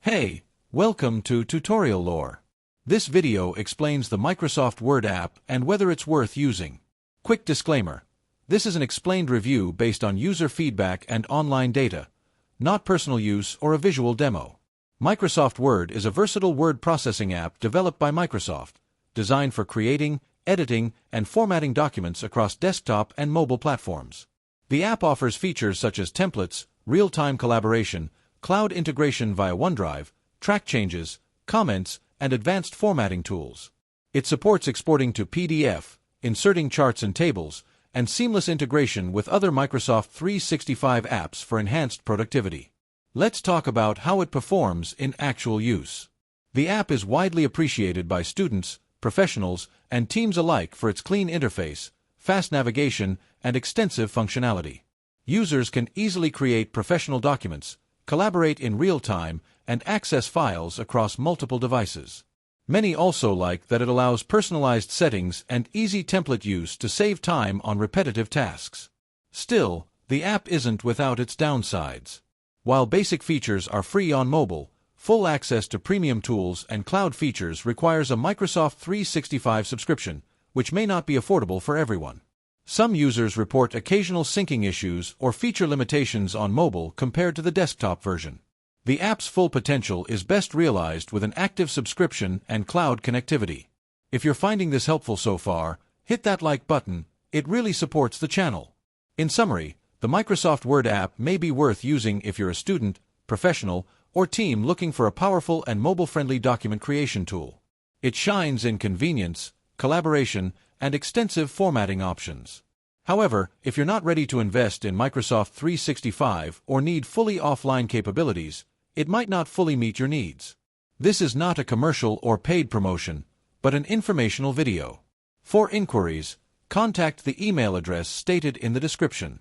Hey, welcome to Tutorial Lore. This video explains the Microsoft Word app and whether it's worth using. Quick disclaimer. This is an explained review based on user feedback and online data, not personal use or a visual demo. Microsoft Word is a versatile word processing app developed by Microsoft, designed for creating, editing, and formatting documents across desktop and mobile platforms. The app offers features such as templates, real-time collaboration, cloud integration via OneDrive, track changes, comments, and advanced formatting tools. It supports exporting to PDF, inserting charts and tables, and seamless integration with other Microsoft 365 apps for enhanced productivity. Let's talk about how it performs in actual use. The app is widely appreciated by students, professionals, and teams alike for its clean interface, fast navigation, and extensive functionality. Users can easily create professional documents, collaborate in real time, and access files across multiple devices. Many also like that it allows personalized settings and easy template use to save time on repetitive tasks. Still, the app isn't without its downsides. While basic features are free on mobile, full access to premium tools and cloud features requires a Microsoft 365 subscription, which may not be affordable for everyone. Some users report occasional syncing issues or feature limitations on mobile compared to the desktop version. The app's full potential is best realized with an active subscription and cloud connectivity. If you're finding this helpful so far, hit that like button. It really supports the channel. In summary, the Microsoft Word app may be worth using if you're a student, professional, or team looking for a powerful and mobile-friendly document creation tool. It shines in convenience, collaboration, and extensive formatting options. However, if you're not ready to invest in Microsoft 365 or need fully offline capabilities, it might not fully meet your needs. This is not a commercial or paid promotion, but an informational video. For inquiries, contact the email address stated in the description.